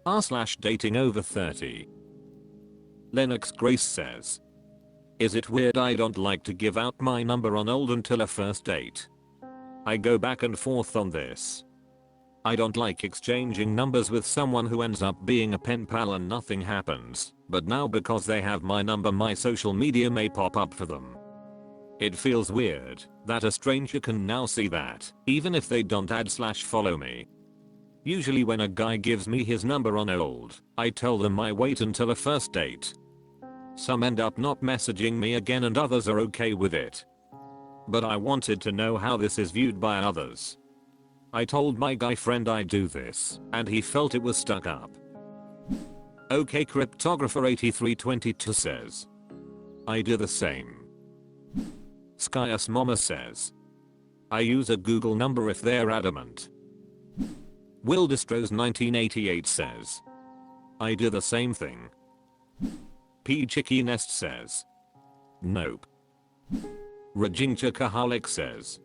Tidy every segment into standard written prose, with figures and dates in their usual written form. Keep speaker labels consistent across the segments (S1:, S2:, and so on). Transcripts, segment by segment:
S1: r/datingoverthirty. Lennox Grace says, is it weird I don't like to give out my number on old until a first date? I go back and forth on this. I don't like exchanging numbers with someone who ends up being a pen pal and nothing happens, but now because they have my number my social media may pop up for them. It feels weird that a stranger can now see that, even if they don't add/follow me. Usually when a guy gives me his number on old, I tell them I wait until a first date. Some end up not messaging me again and others are okay with it. But I wanted to know how this is viewed by others. I told my guy friend I do this, and he felt it was stuck up. OK Cryptographer 8322 says, I do the same. Skyus Mama says, I use a Google number if they're adamant. Will Distros 1988 says, I do the same thing. P Chicky Nest says, nope. Rajincha Kahalik says,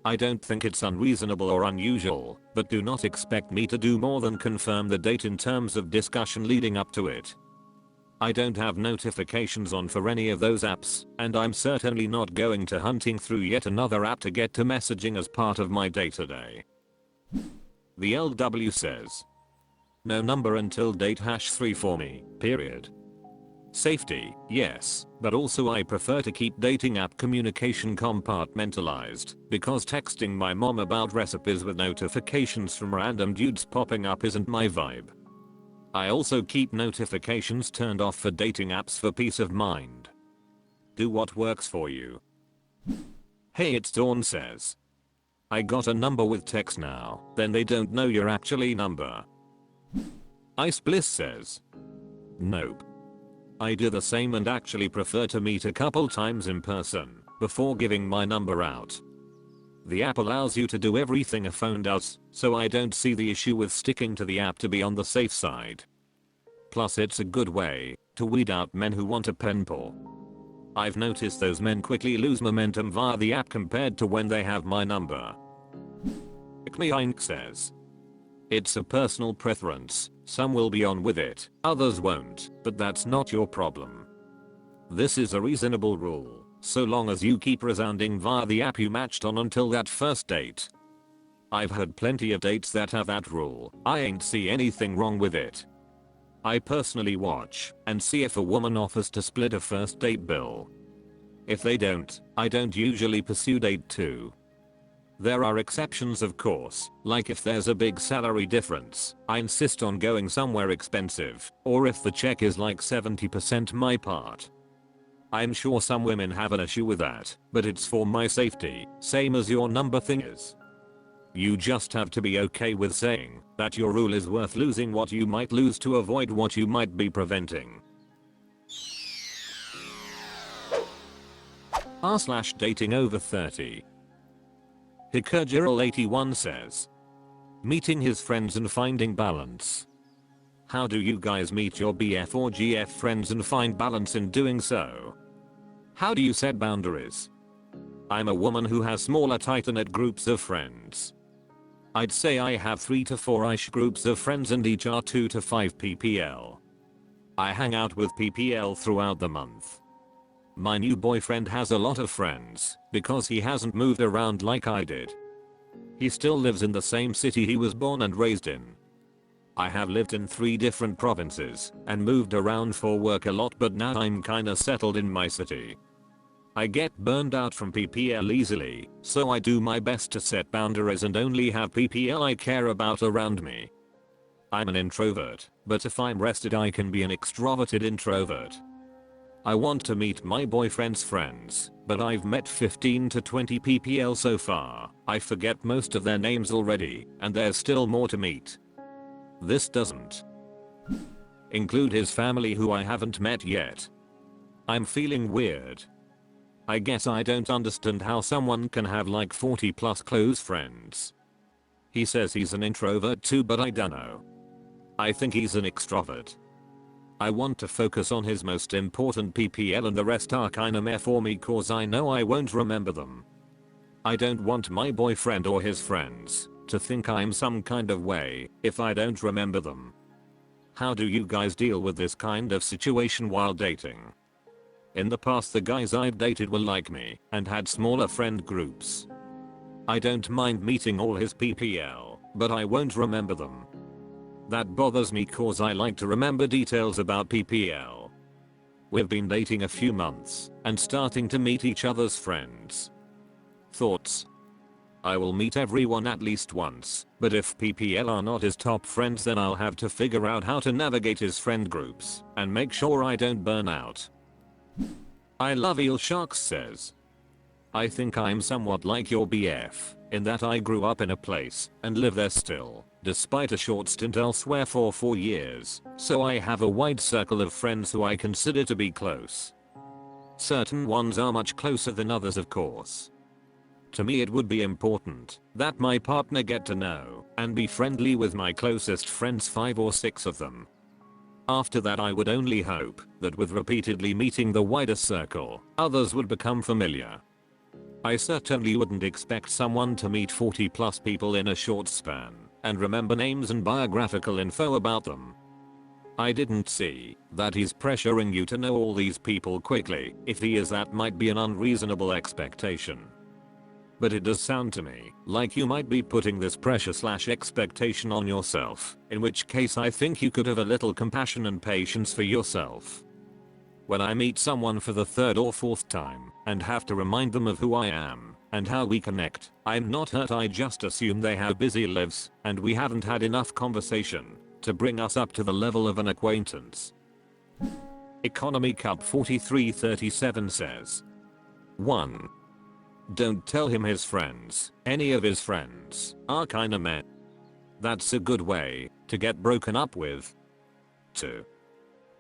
S1: I don't think it's unreasonable or unusual, but do not expect me to do more than confirm the date in terms of discussion leading up to it. I don't have notifications on for any of those apps, and I'm certainly not going to hunting through yet another app to get to messaging as part of my day-to-day. The LW says, no number until date #3 for me, period. Safety, yes, but also I prefer to keep dating app communication compartmentalized, because texting my mom about recipes with notifications from random dudes popping up isn't my vibe. I also keep notifications turned off for dating apps for peace of mind. Do what works for you. Hey, it's Dawn says, I got a number with text now, then they don't know your actually number. Ice Bliss says, nope. I do the same and actually prefer to meet a couple times in person before giving my number out. The app allows you to do everything a phone does, so I don't see the issue with sticking to the app to be on the safe side. Plus it's a good way to weed out men who want a pen pal. I've noticed those men quickly lose momentum via the app compared to when they have my number. Ikmeink says, it's a personal preference, some will be on with it, others won't, but that's not your problem. This is a reasonable rule, so long as you keep resounding via the app you matched on until that first date. I've had plenty of dates that have that rule, I ain't see anything wrong with it. I personally watch and see if a woman offers to split a first date bill. If they don't, I don't usually pursue date 2. There are exceptions of course, like if there's a big salary difference, I insist on going somewhere expensive, or if the check is like 70% my part. I'm sure some women have an issue with that, but it's for my safety, same as your number thing is. You just have to be okay with saying that your rule is worth losing what you might lose to avoid what you might be preventing. r/datingoverthirty. Hikergiral81 says, meeting his friends and finding balance. How do you guys meet your BF or GF friends and find balance in doing so? How do you set boundaries? I'm a woman who has smaller tighter-knit groups of friends. I'd say I have 3 to 4-ish groups of friends and each are 2 to 5 ppl. I hang out with ppl throughout the month. My new boyfriend has a lot of friends because he hasn't moved around like I did. He still lives in the same city he was born and raised in. I have lived in 3 different provinces and moved around for work a lot, but now I'm kinda settled in my city. I get burned out from ppl easily, so I do my best to set boundaries and only have ppl I care about around me. I'm an introvert, but if I'm rested I can be an extroverted introvert. I want to meet my boyfriend's friends, but I've met 15 to 20 ppl so far. I forget most of their names already, and there's still more to meet. This doesn't include his family who I haven't met yet. I'm feeling weird. I guess I don't understand how someone can have like 40 plus close friends. He says he's an introvert too, but I dunno. I think he's an extrovert. I want to focus on his most important ppl and the rest are kinda meh for me cause I know I won't remember them. I don't want my boyfriend or his friends to think I'm some kind of way if I don't remember them. How do you guys deal with this kind of situation while dating? In the past the guys I've dated were like me and had smaller friend groups. I don't mind meeting all his PPL, but I won't remember them. That bothers me cause I like to remember details about PPL. We've been dating a few months and starting to meet each other's friends. Thoughts? I will meet everyone at least once, but if PPL are not his top friends then I'll have to figure out how to navigate his friend groups and make sure I don't burn out. I love Eel Sharks says. I think I'm somewhat like your BF, in that I grew up in a place and live there still, despite a short stint elsewhere for 4 years, so I have a wide circle of friends who I consider to be close. Certain ones are much closer than others of course. To me it would be important that my partner get to know and be friendly with my closest friends, 5 or 6 of them. After that I would only hope that with repeatedly meeting the wider circle, others would become familiar. I certainly wouldn't expect someone to meet 40 plus people in a short span and remember names and biographical info about them. I didn't see that he's pressuring you to know all these people quickly. If he is, that might be an unreasonable expectation. But it does sound to me like you might be putting this pressure/expectation on yourself, in which case I think you could have a little compassion and patience for yourself. When I meet someone for the 3rd or 4th time and have to remind them of who I am and how we connect, I'm not hurt. I just assume they have busy lives and we haven't had enough conversation to bring us up to the level of an acquaintance. Economy Cup 4337 says. 1. Don't tell him his friends, any of his friends, are kinda meh. That's a good way to get broken up with. 2.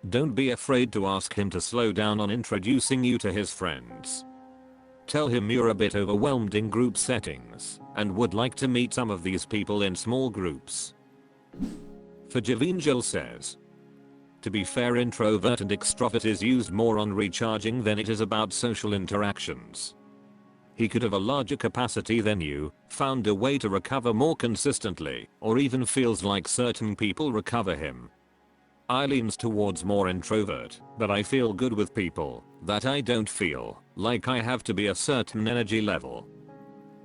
S1: Don't be afraid to ask him to slow down on introducing you to his friends. Tell him you're a bit overwhelmed in group settings and would like to meet some of these people in small groups. For Javingel says. To be fair, introvert and extrovert is used more on recharging than it is about social interactions. He could have a larger capacity than you, found a way to recover more consistently, or even feels like certain people recover him. I leans towards more introvert, but I feel good with people that I don't feel like I have to be a certain energy level.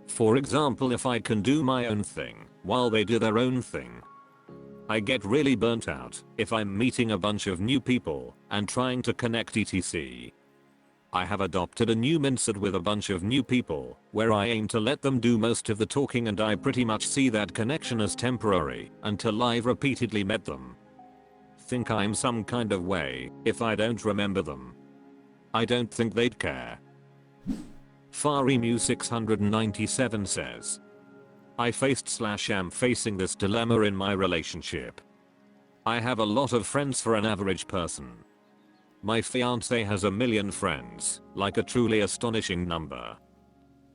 S1: For example, if I can do my own thing while they do their own thing. I get really burnt out if I'm meeting a bunch of new people and trying to connect etc. I have adopted a new mindset with a bunch of new people where I aim to let them do most of the talking, and I pretty much see that connection as temporary until I've repeatedly met them. Think I'm some kind of way if I don't remember them. I don't think they'd care. Faremu 697 says. I faced/am facing this dilemma in my relationship. I have a lot of friends for an average person. My fiance has a million friends, like a truly astonishing number.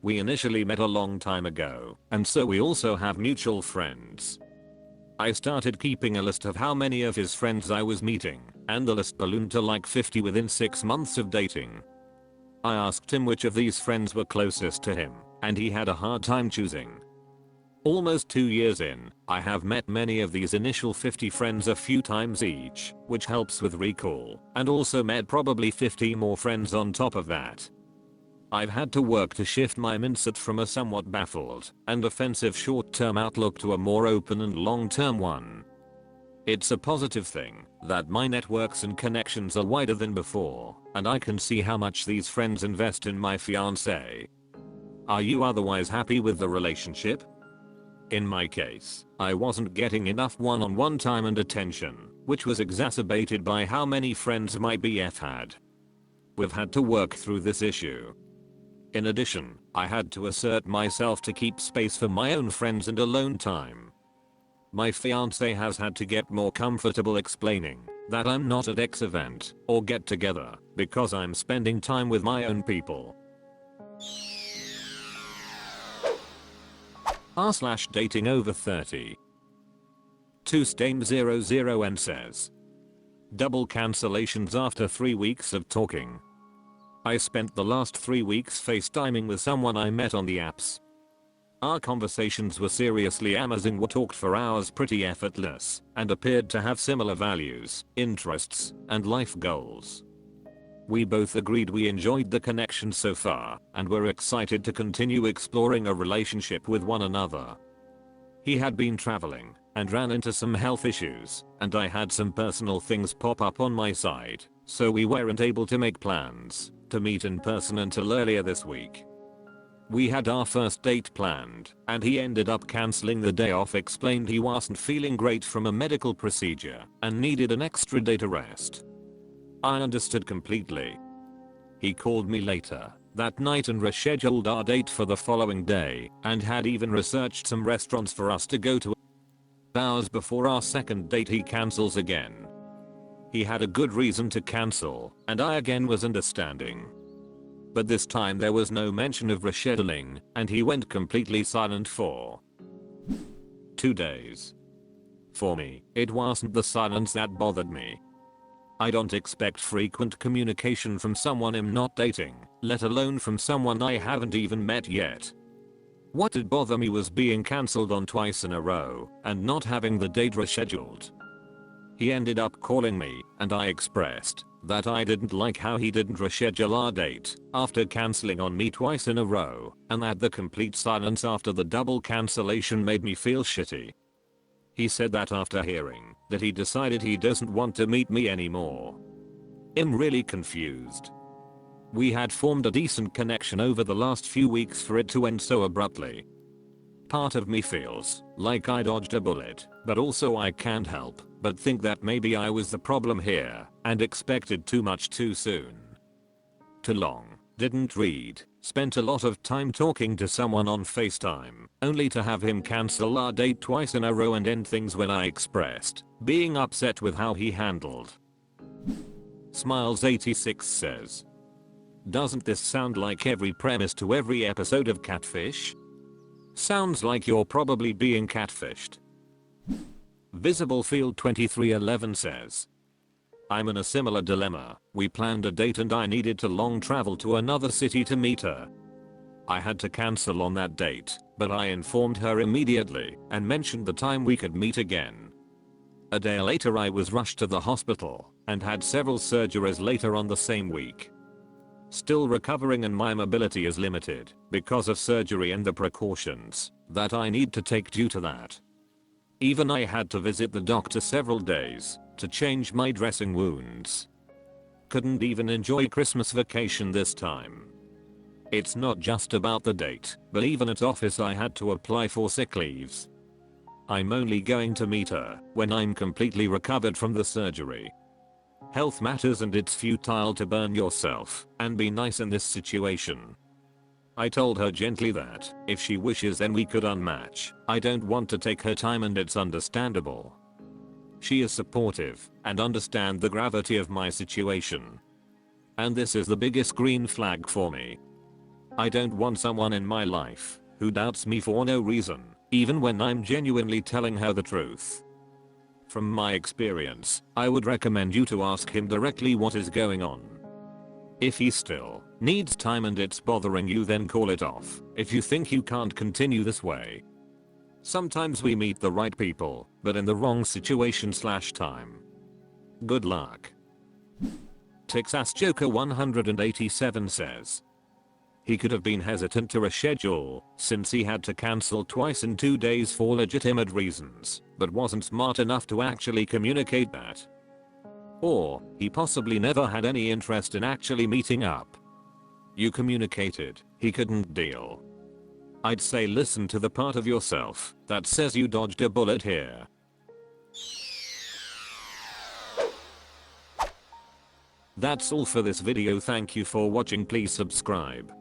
S1: We initially met a long time ago, and so we also have mutual friends. I started keeping a list of how many of his friends I was meeting, and the list ballooned to like 50 within 6 months of dating. I asked him which of these friends were closest to him, and he had a hard time choosing. Almost 2 years in, I have met many of these initial 50 friends a few times each, which helps with recall, and also met probably 50 more friends on top of that. I've had to work to shift my mindset from a somewhat baffled and offensive short-term outlook to a more open and long-term one. It's a positive thing that my networks and connections are wider than before, and I can see how much these friends invest in my fiancé. Are you otherwise happy with the relationship? In my case, I wasn't getting enough one-on-one time and attention, which was exacerbated by how many friends my BF had. We've had to work through this issue. In addition, I had to assert myself to keep space for my own friends and alone time. My fiancé has had to get more comfortable explaining that I'm not at X event or get together because I'm spending time with my own people. r/datingoverthirty 2stame00n says. Double cancellations after 3 weeks of talking. I spent the last 3 weeks FaceTiming with someone I met on the apps. Our conversations were seriously amazing. We talked for hours pretty effortless and appeared to have similar values, interests, and life goals. We both agreed we enjoyed the connection so far and were excited to continue exploring a relationship with one another. He had been traveling and ran into some health issues, and I had some personal things pop up on my side, so we weren't able to make plans to meet in person until earlier this week. We had our first date planned, and he ended up cancelling the day off. Explained he wasn't feeling great from a medical procedure and needed an extra day to rest. I understood completely. He called me later that night and rescheduled our date for the following day, and had even researched some restaurants for us to go to. Hours before our second date he cancels again. He had a good reason to cancel, and I again was understanding. But this time there was no mention of rescheduling, and he went completely silent for 2 days. For me, it wasn't the silence that bothered me. I don't expect frequent communication from someone I'm not dating, let alone from someone I haven't even met yet. What did bother me was being cancelled on twice in a row and not having the date rescheduled. He ended up calling me, and I expressed that I didn't like how he didn't reschedule our date after cancelling on me twice in a row, and that the complete silence after the double cancellation made me feel shitty. He said that after hearing that he decided he doesn't want to meet me anymore. I'm really confused. We had formed a decent connection over the last few weeks for it to end so abruptly. Part of me feels like I dodged a bullet, but also I can't help but think that maybe I was the problem here and expected too much too soon. Too long, didn't read, spent a lot of time talking to someone on FaceTime, only to have him cancel our date twice in a row and end things when I expressed being upset with how he handled. Smiles86 says, "Doesn't this sound like every premise to every episode of Catfish? Sounds like you're probably being catfished." Visiblefield2311 says, "I'm in a similar dilemma. We planned a date and I needed to long travel to another city to meet her. I had to cancel on that date, but I informed her immediately and mentioned the time we could meet again. A day later I was rushed to the hospital and had several surgeries later on the same week. Still recovering and my mobility is limited because of surgery and the precautions that I need to take due to that. Even I had to visit the doctor several days to change my dressing wounds. Couldn't even enjoy Christmas vacation this time. It's not just about the date, but even at office I had to apply for sick leaves. I'm only going to meet her when I'm completely recovered from the surgery. Health matters and it's futile to burn yourself and be nice in this situation. I told her gently that if she wishes then we could unmatch. I don't want to take her time and it's understandable. She is supportive and understands the gravity of my situation. And this is the biggest green flag for me. I don't want someone in my life who doubts me for no reason, even when I'm genuinely telling her the truth. From my experience, I would recommend you to ask him directly what is going on. If he still needs time and it's bothering you, then call it off if you think you can't continue this way. Sometimes we meet the right people, but in the wrong situation/time. Good luck." Texas Joker 187 says, "He could have been hesitant to reschedule since he had to cancel twice in 2 days for legitimate reasons, but wasn't smart enough to actually communicate that. Or he possibly never had any interest in actually meeting up. You communicated, he couldn't deal. I'd say listen to the part of yourself that says you dodged a bullet here." That's all for this video. Thank you for watching. Please subscribe